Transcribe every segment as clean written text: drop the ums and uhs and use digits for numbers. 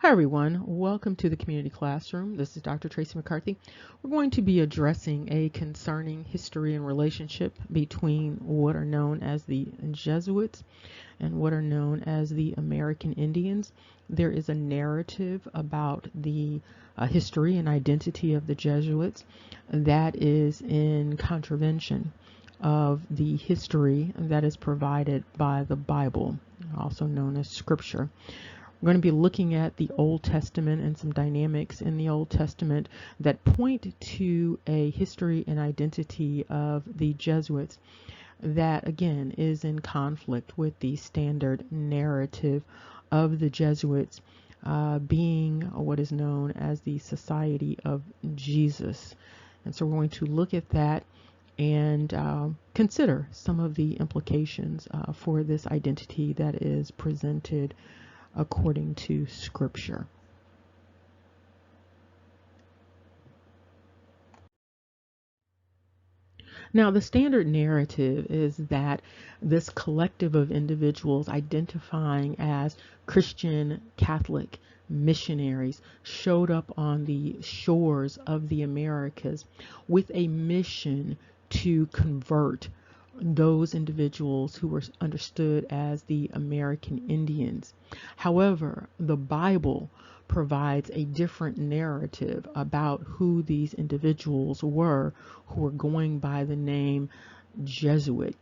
Hi everyone, welcome to the community classroom. This is Dr. Tracey McCarthy. We're going to be addressing a concerning history and relationship between what are known as the Jesuits and what are known as the American Indians. There is a narrative about the history and identity of the Jesuits that is in contravention of the history that is provided by the Bible, also known as Scripture. We're going to be looking at the Old Testament and some dynamics in the Old Testament that point to a history and identity of the Jesuits that, again, is in conflict with the standard narrative of the Jesuits being what is known as the Society of Jesus. And so we're going to look at that and consider some of the implications for this identity that is presented according to Scripture. Now, the standard narrative is that this collective of individuals identifying as Christian Catholic missionaries showed up on the shores of the Americas with a mission to convert those individuals who were understood as the American Indians. However, the Bible provides a different narrative about who these individuals were who were going by the name Jesuit.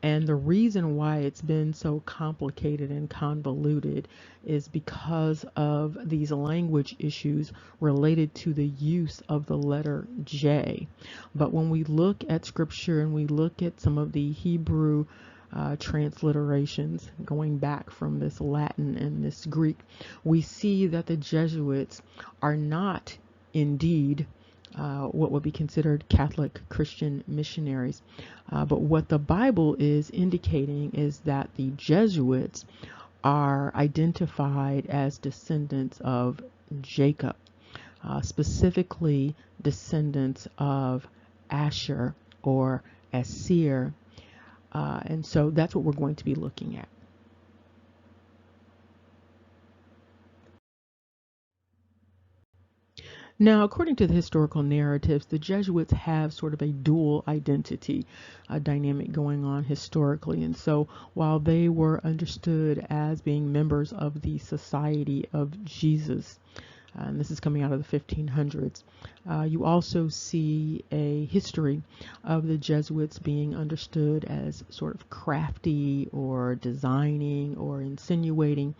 And the reason why it's been so complicated and convoluted is because of these language issues related to the use of the letter J. But when we look at Scripture and we look at some of the Hebrew transliterations going back from this Latin and this Greek, we see that the Jesuits are not indeed what would be considered Catholic Christian missionaries. But what the Bible is indicating is that the Jesuits are identified as descendants of Jacob, specifically descendants of Asher or Asir. And so that's what we're going to be looking at. Now, according to the historical narratives, the Jesuits have sort of a dual identity dynamic going on historically. And so while they were understood as being members of the Society of Jesus, and this is coming out of the 1500s, you also see a history of the Jesuits being understood as sort of crafty or designing or insinuating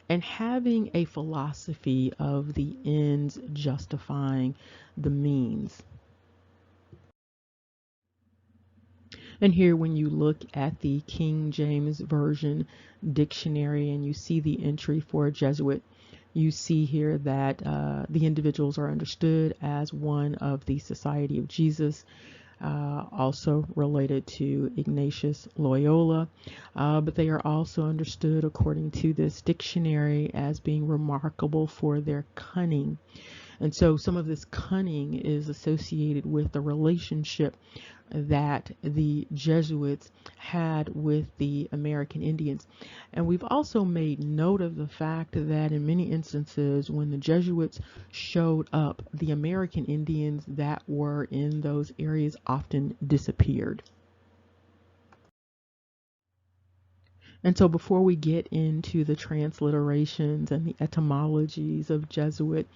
and having a philosophy of the ends justifying the means. And here, when you look at the King James Version dictionary and you see the entry for a Jesuit, you see here that the individuals are understood as one of the Society of Jesus, also related to Ignatius Loyola, but they are also understood, according to this dictionary, as being remarkable for their cunning. And so some of this cunning is associated with the relationship that the Jesuits had with the American Indians. And we've also made note of the fact that in many instances, when the Jesuits showed up, the American Indians that were in those areas often disappeared. And so before we get into the transliterations and the etymologies of Jesuit,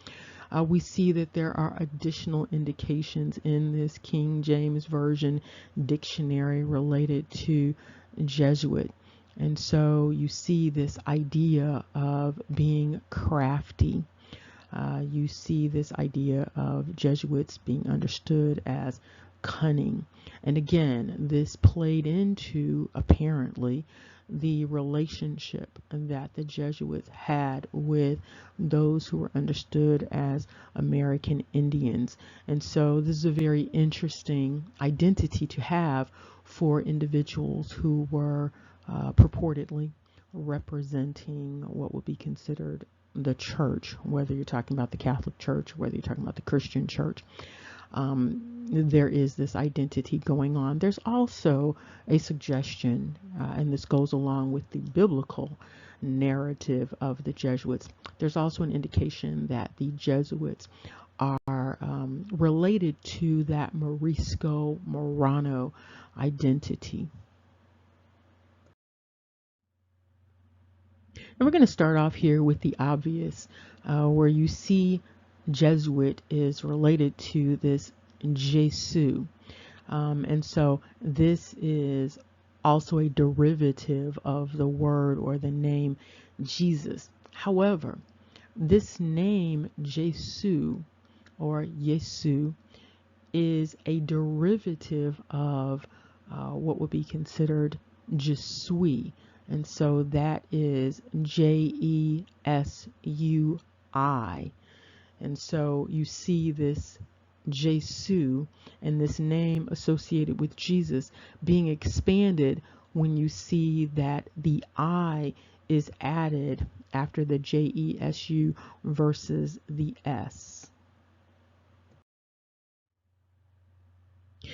we see that there are additional indications in this King James Version dictionary related to Jesuit. And so you see this idea of being crafty. You see this idea of Jesuits being understood as cunning. And again, this played into, apparently, the relationship that the Jesuits had with those who were understood as American Indians. And so this is a very interesting identity to have for individuals who were purportedly representing what would be considered the church, whether you're talking about the Catholic Church, whether you're talking about the Christian Church. there is this identity going on. There's also a suggestion, and this goes along with the biblical narrative of the Jesuits. There's also an indication that the Jesuits are related to that Morisco Morano identity. And we're going to start off here with the obvious, where you see Jesuit is related to this Jesu. And so this is also a derivative of the word or the name Jesus. However, this name Jesu or Yesu is a derivative of what would be considered Jesui. And so that is Jesui. And so you see this Jesu and this name associated with Jesus being expanded when you see that the I is added after the Jesu versus the S.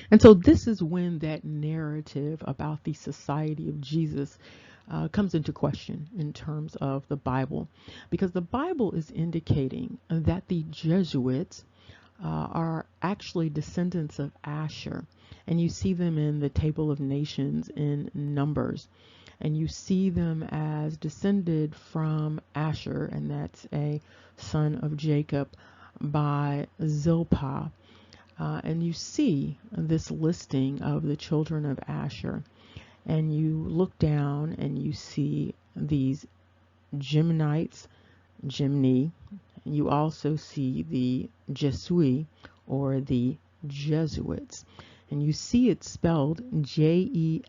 And so this is when that narrative about the society of Jesus comes into question in terms of the Bible, because the Bible is indicating that the Jesuits are actually descendants of Asher, and you see them in the Table of Nations in Numbers, and you see them as descended from Asher, and that's a son of Jacob by Zilpah. And you see this listing of the children of Asher, and you look down and you see these Gimnites, Jimni. You also see the Jesui or the Jesuits, and you see it spelled Jesuites.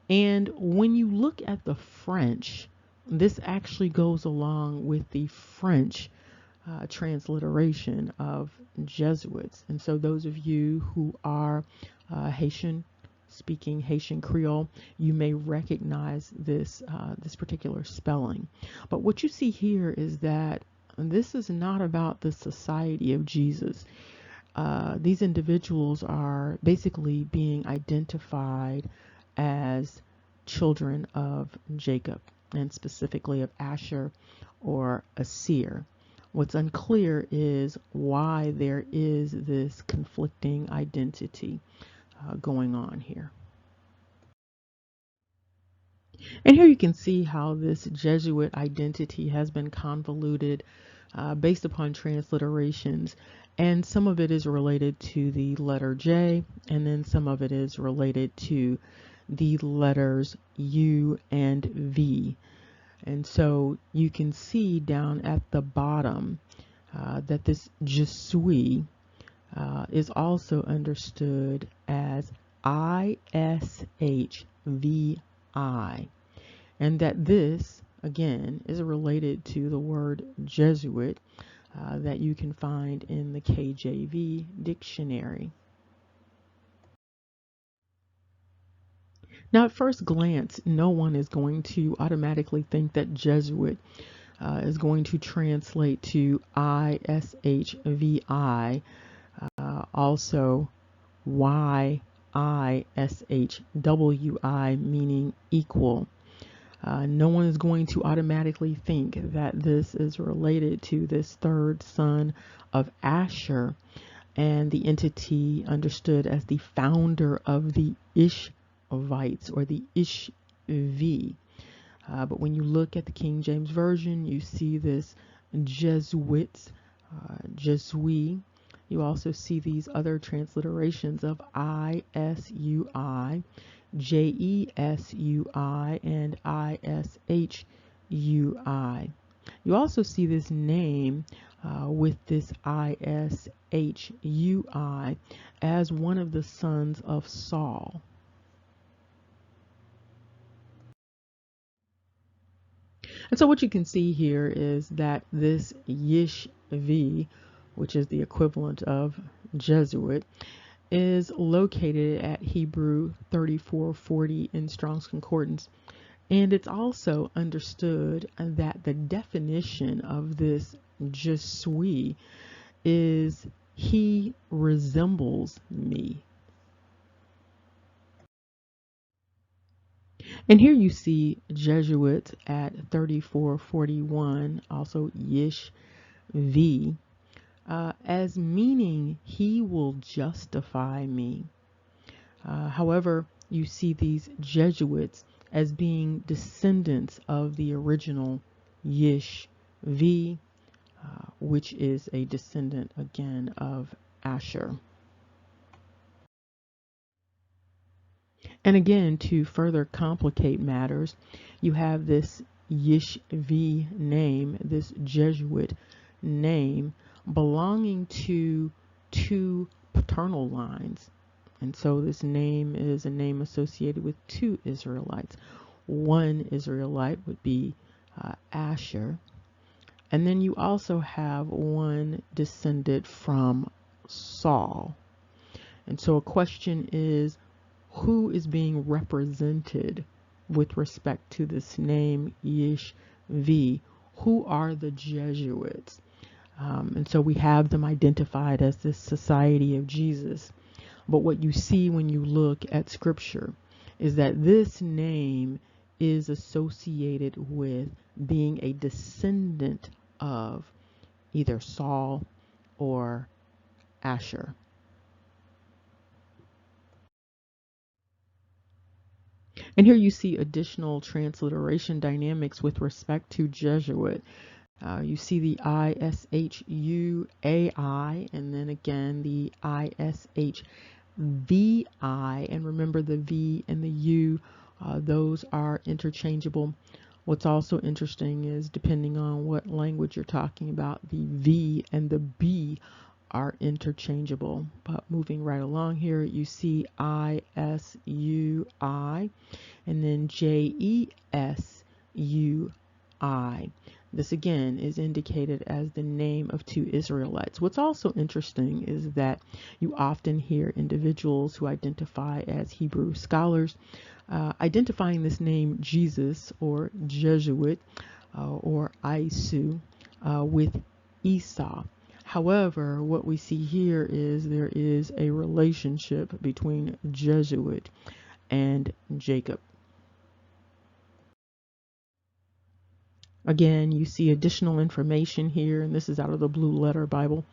And when you look at the French, this actually goes along with the French transliteration of Jesuits. And so those of you who are Haitian, speaking Haitian Creole, you may recognize this this particular spelling. But what you see here is that this is not about the society of Jesus. These individuals are basically being identified as children of Jacob, and specifically of Asher or Asir. What's unclear is why there is this conflicting identity going on here. And here you can see how this Jesuit identity has been convoluted based upon transliterations, and some of it is related to the letter J, and then some of it is related to the letters U and V. And so you can see down at the bottom that this Jesui is also understood as ISHVI, and that this, again, is related to the word Jesuit that you can find in the KJV dictionary. Now, at first glance, no one is going to automatically think that Jesuit is going to translate to ISHVI, also YISHWI, meaning equal. No one is going to automatically think that this is related to this third son of Asher and the entity understood as the founder of the Ishvites or the Ishvi. But when you look at the King James Version, you see this Jesuits, Jesui. You also see these other transliterations of ISUI, JESUI, and ISHUI. You also see this name with this ISHUI as one of the sons of Saul. And so what you can see here is that this Yishvi, which is the equivalent of Jesuit, is located at Hebrew 3440 in Strong's Concordance. And it's also understood that the definition of this Jesui is he resembles me. And here you see Jesuits at 3441, also Yish V, as meaning he will justify me. However, you see these Jesuits as being descendants of the original Yish V, which is a descendant again of Asher. And again, to further complicate matters, you have this Yishvi name, this Jesuit name, belonging to two paternal lines. And so this name is a name associated with two Israelites. One Israelite would be Asher. And then you also have one descended from Saul. And so a question is, who is being represented with respect to this name Yish V? Who are the Jesuits? And so we have them identified as this Society of Jesus. But what you see when you look at Scripture is that this name is associated with being a descendant of either Saul or Asher. And here you see additional transliteration dynamics with respect to Jesuit. You see the ISHUAI and then again the ISHVI. And remember the V and the U, those are interchangeable. What's also interesting is depending on what language you're talking about, the V and the B are interchangeable. But moving right along here, you see ISUI and then JESUI. This again is indicated as the name of two Israelites. What's also interesting is that you often hear individuals who identify as Hebrew scholars identifying this name Jesus or Jesuit or Isu with Esau. However, what we see here is there is a relationship between Jesuit and Jacob. Again, you see additional information here, and this is out of the Blue Letter Bible.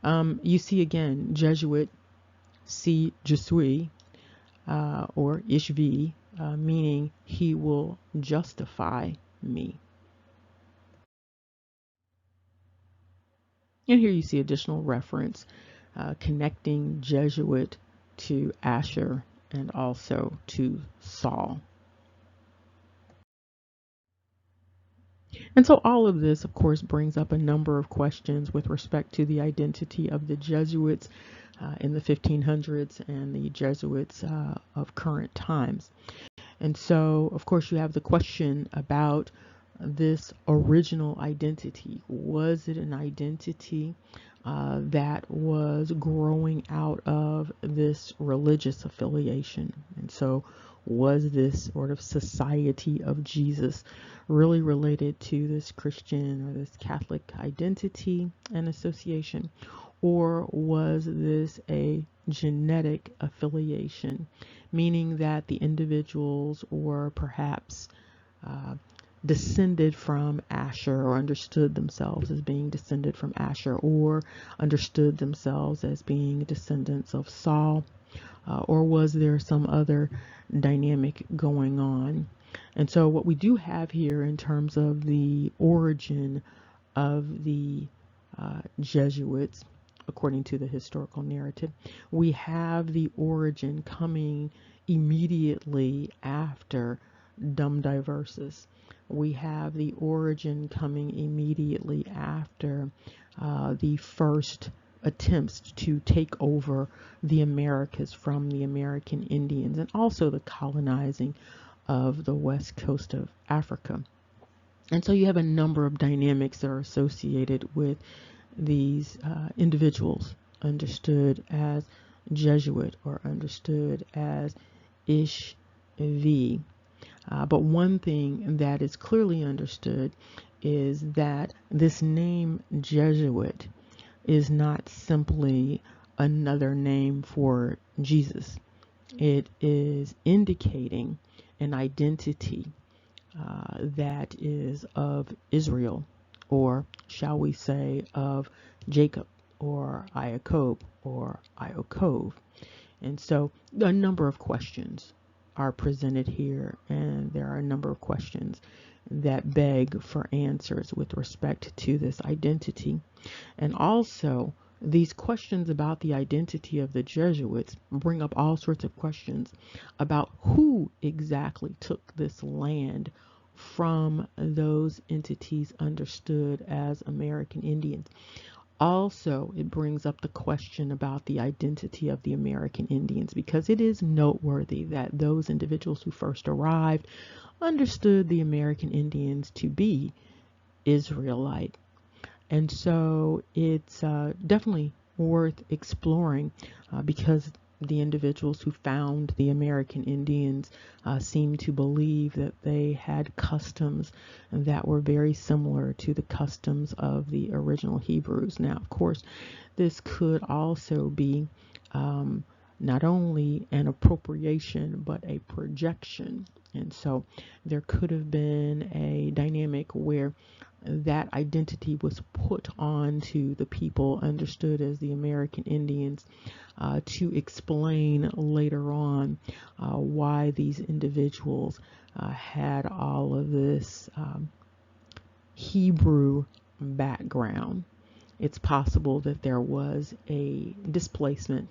You see again, Jesuit, see Jesui, or Ishvi, meaning he will justify me. And here you see additional reference connecting Jesuit to Asher and also to Saul. And so all of this, of course, brings up a number of questions with respect to the identity of the Jesuits in the 1500s and the Jesuits of current times. And so, of course, you have the question about this original identity. Was it an identity that was growing out of this religious affiliation? And so was this sort of Society of Jesus really related to this Christian or this Catholic identity and association? Or was this a genetic affiliation, meaning that the individuals were perhaps descended from Asher, or understood themselves as being descended from Asher, or understood themselves as being descendants of Saul, or was there some other dynamic going on? And so what we do have here in terms of the origin of the Jesuits, according to the historical narrative, we have the origin coming immediately after Dum Diversus. We have the origin coming immediately after the first attempts to take over the Americas from the American Indians, and also the colonizing of the west coast of Africa. And so you have a number of dynamics that are associated with these individuals, understood as Jesuit or understood as Ishvi. But one thing that is clearly understood is that this name Jesuit is not simply another name for Jesus. It is indicating an identity that is of Israel, or shall we say of Jacob, or Iacob, or Iokov. And so a number of questions are presented here, and there are a number of questions that beg for answers with respect to this identity. And also, these questions about the identity of the Jesuits bring up all sorts of questions about who exactly took this land from those entities understood as American Indians. Also, it brings up the question about the identity of the American Indians, because it is noteworthy that those individuals who first arrived understood the American Indians to be Israelite. And so it's definitely worth exploring because the individuals who found the American Indians seem to believe that they had customs that were very similar to the customs of the original Hebrews. Now, of course, this could also be not only an appropriation, but a projection. And so there could have been a dynamic where that identity was put on to the people understood as the American Indians to explain later on why these individuals had all of this Hebrew background. It's possible that there was a displacement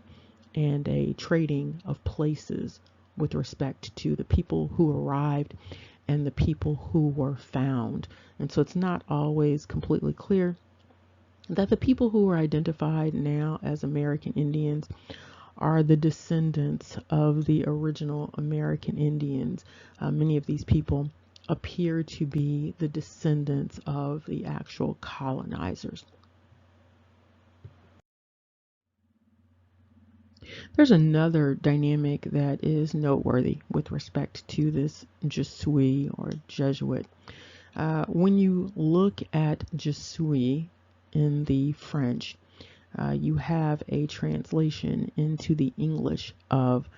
and a trading of places with respect to the people who arrived and the people who were found. And so it's not always completely clear that the people who are identified now as American Indians are the descendants of the original American Indians. Many of these people appear to be the descendants of the actual colonizers. There's another dynamic that is noteworthy with respect to this Jesuit or Jesuit. When you look at Jesuit in the French, you have a translation into the English of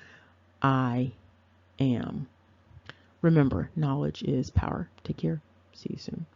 I am. Remember, knowledge is power. Take care. See you soon.